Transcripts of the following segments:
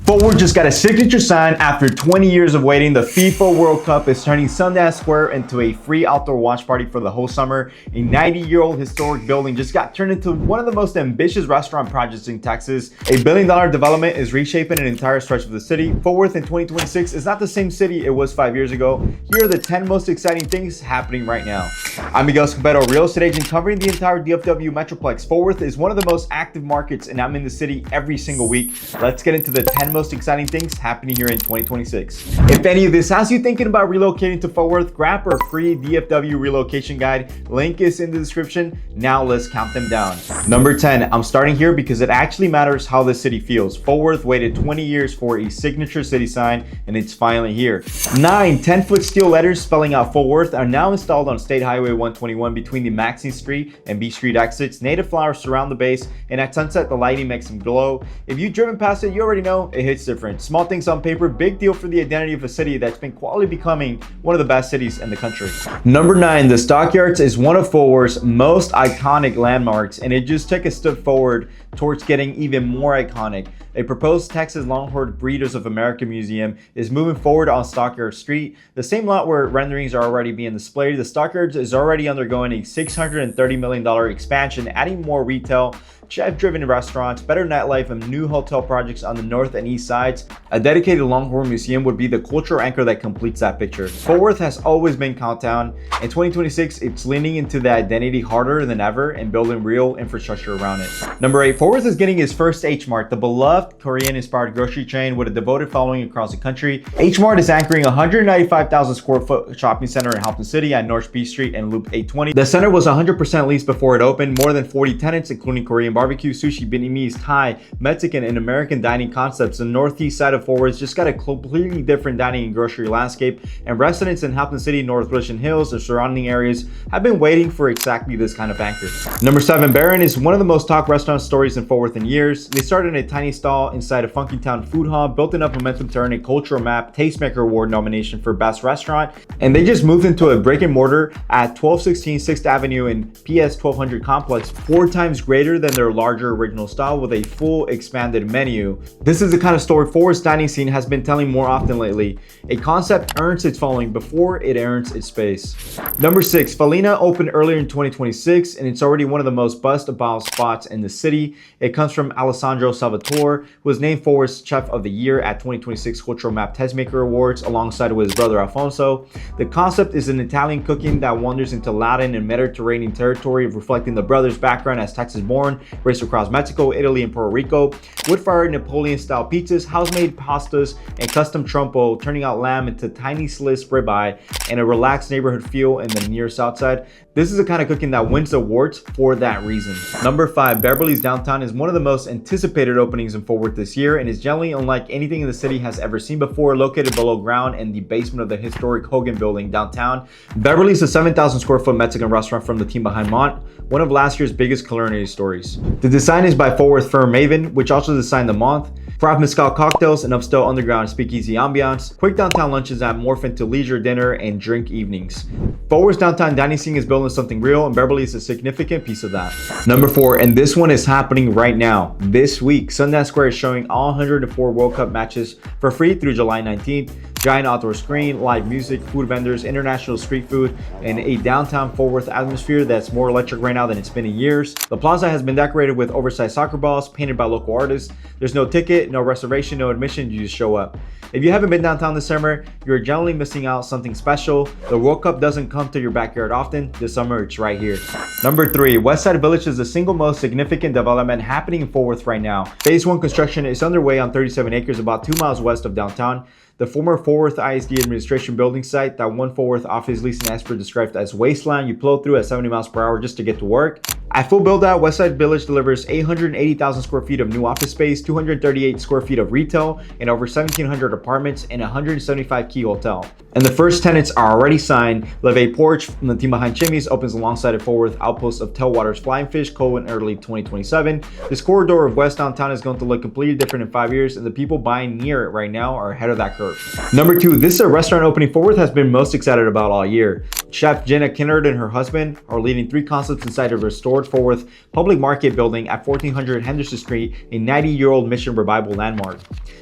Fort Worth just got a signature sign after 20 years of waiting. The FIFA World Cup is turning Sundance Square into a free outdoor watch party for the whole summer. A 90-year-old historic building just got turned into one of the most ambitious restaurant projects in Texas. A $1 billion development is reshaping an entire stretch of the city. Fort Worth in 2026 is not the same city it was 5 years ago. Here are the 10 most exciting things happening right now. I'm Miguel Escobedo, real estate agent covering the entire DFW Metroplex. Fort Worth is one of the most active markets, and I'm in the city every single week. Let's get into the 10 most exciting things happening here in 2026. If any of this has you thinking about relocating to Fort Worth, grab our free DFW relocation guide. Link is in the description. Now let's count them down. Number 10, I'm starting here because it actually matters how the city feels. Fort Worth waited 20 years for a signature city sign, and it's finally here. 9 10-foot steel letters spelling out Fort Worth are now installed on State Highway 121 between the Maxine Street and B Street exits. Native flowers surround the base, and at sunset the lighting makes them glow. If you've driven past it, you already know it hits different. Small things on paper, big deal for the identity of a city that's been quietly becoming one of the best cities in the country. Number 9, the Stockyards is one of Fort Worth's most iconic landmarks, and it just took a step forward towards getting even more iconic. A proposed Texas Longhorn Breeders of America Museum is moving forward on Stockyards Street, the same lot where renderings are already being displayed. The Stockyards is already undergoing a $630 million expansion, adding more retail, chef-driven restaurants, better nightlife, and new hotel projects on the north and east sides. A dedicated Longhorn Museum would be the cultural anchor that completes that picture. Fort Worth has always been Countdown. In 2026, it's leaning into the identity harder than ever and building real infrastructure around it. Number 8, Fort Worth is getting its first HMart, the beloved Korean-inspired grocery chain with a devoted following across the country. HMart is anchoring a 195,000 square foot shopping center in Haltom City at North B Street and Loop 820. The center was 100% leased before it opened. More than 40 tenants, including Korean barbecue, sushi, Vietnamese, Thai, Mexican, and American dining concepts. The northeast side of Fort Worth just got a completely different dining and grocery landscape, and residents in Haltom City, North Richland Hills, and surrounding areas have been waiting for exactly this kind of anchor. Number 7, Beren is one of the most talked restaurant stories in Fort Worth in years. They started in a tiny stall inside a funky town food hall, built enough momentum to earn a cultural map tastemaker award nomination for best restaurant, and they just moved into a brick-and-mortar at 1216 6th Avenue in PS 1200 complex, 4 times greater than their larger original style with a full expanded menu. This is the kind of story Fort Worth's dining scene has been telling more often lately. A concept earns its following before it earns its space. Number 6, Felina opened earlier in 2026, and it's already one of the most buzzed about spots in the city. It comes from Alessandro Salvatore, who was named Fort Worth's Chef of the Year at 2026 Cultural Map Tastemaker Awards alongside with his brother Alfonso. The concept is an Italian cooking that wanders into Latin and Mediterranean territory, reflecting the brothers' background as Texas-born, raised across Mexico, Italy, and Puerto Rico. Wood-fired Napoleon-style pizzas, house-made pastas, and custom trompo, turning out lamb into tiny slits ribeye, and a relaxed neighborhood feel in the Near Southside. This is the kind of cooking that wins awards for that reason. Number 5, Beverly's downtown is one of the most anticipated openings in Fort Worth this year, and is generally unlike anything in the city has ever seen before. Located below ground in the basement of the historic Hogan building downtown, Beverly is a 7,000 square foot Mexican restaurant from the team behind Mart, one of last year's biggest culinary stories. The design is by Fort Worth firm Maven, which also designed the month. Craft mezcal cocktails and upscale underground speakeasy ambiance. Quick downtown lunches that morph into leisure dinner and drink evenings. Fort Worth's downtown dining scene is building something real, and Beverly is a significant piece of that. Number 4, and this one is happening right now. This week, Sundance Square is showing all 104 World Cup matches for free through July 19th. Giant outdoor screen, live music, food vendors, international street food, and a downtown Fort Worth atmosphere that's more electric right now than it's been in years. The plaza has been decorated with oversized soccer balls painted by local artists. There's no ticket, no reservation, no admission, you just show up. If you haven't been downtown this summer, you're generally missing out something special. The World Cup doesn't come to your backyard often. This summer, it's right here. Number 3, Westside Village is the single most significant development happening in Fort Worth right now. Phase 1 construction is underway on 37 acres about 2 miles west of downtown. The former Fort Worth ISD administration building site that one Fort Worth office leasing expert described as wasteland you plow through at 70 miles per hour just to get to work. At full build out, Westside Village delivers 880,000 square feet of new office space, 238 square feet of retail, and over 1,700 apartments and 175 key hotel. And the first tenants are already signed. Leve Porch from the team behind Chimneys opens alongside a Fort Worth outpost of Tailwater's Flying Fish Co. in early 2027. This corridor of West Downtown is going to look completely different in 5 years, and the people buying near it right now are ahead of that curve. Number 2, this is a restaurant opening Fort Worth has been most excited about all year. Chef Jenna Kinnard and her husband are leading 3 concepts inside a restored Fort Worth public market building at 1400 Henderson Street, a 90-year-old Mission Revival landmark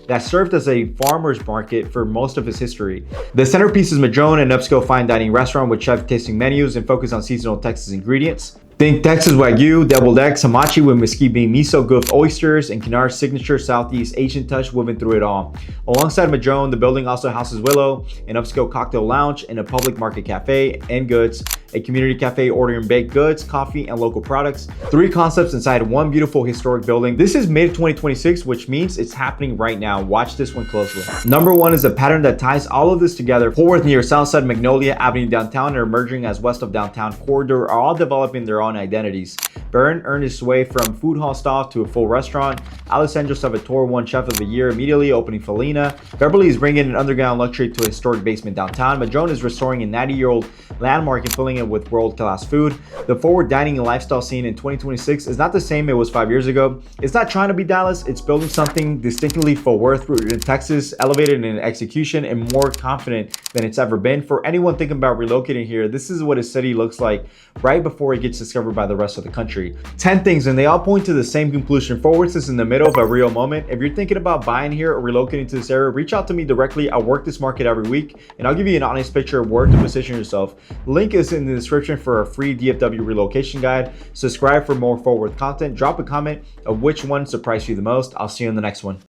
that served as a farmer's market for most of its history. The centerpiece is Madrone, an upscale fine dining restaurant with chef tasting menus and focus on seasonal Texas ingredients. Think Texas Wagyu, deviled eggs, hamachi with mesquite bean miso, goofed oysters, and Kinnard's signature Southeast Asian touch woven through it all. Alongside Madrone, the building also houses Willow, an upscale cocktail lounge, and a public market cafe and goods, a community cafe ordering baked goods, coffee, and local products. 3 concepts inside one beautiful historic building. This is mid 2026, which means it's happening right now. Watch this one closely. Number 1 is a pattern that ties all of this together. Fort Worth, Near Southside, Magnolia Avenue downtown, and emerging as west of downtown corridor are all developing their own identities. Beren earned his way from food hall stall to a full restaurant. Alessandro Salvatore won Chef of the Year, immediately opening Felina. Beverly is bringing an underground luxury to a historic basement downtown. Madrone is restoring a 90-year-old landmark and filling it with world-class food. The forward dining and lifestyle scene in 2026 is not the same it was 5 years ago. It's not trying to be Dallas, it's building something distinctly Fort Worth, rooted in Texas, elevated in execution, and more confident than it's ever been. For anyone thinking about relocating here, this is what a city looks like right before it gets discovered by the rest of the country. 10 things, and they all point to the same conclusion. Fort Worth is in the middle of a real moment. If you're thinking about buying here or relocating to this area, reach out to me directly. I work this market every week, and I'll give you an honest picture of where to position yourself. Link is in the description for a free DFW relocation guide. Subscribe for more Fort Worth content. Drop a comment of which one surprised you the most. I'll see you in the next one.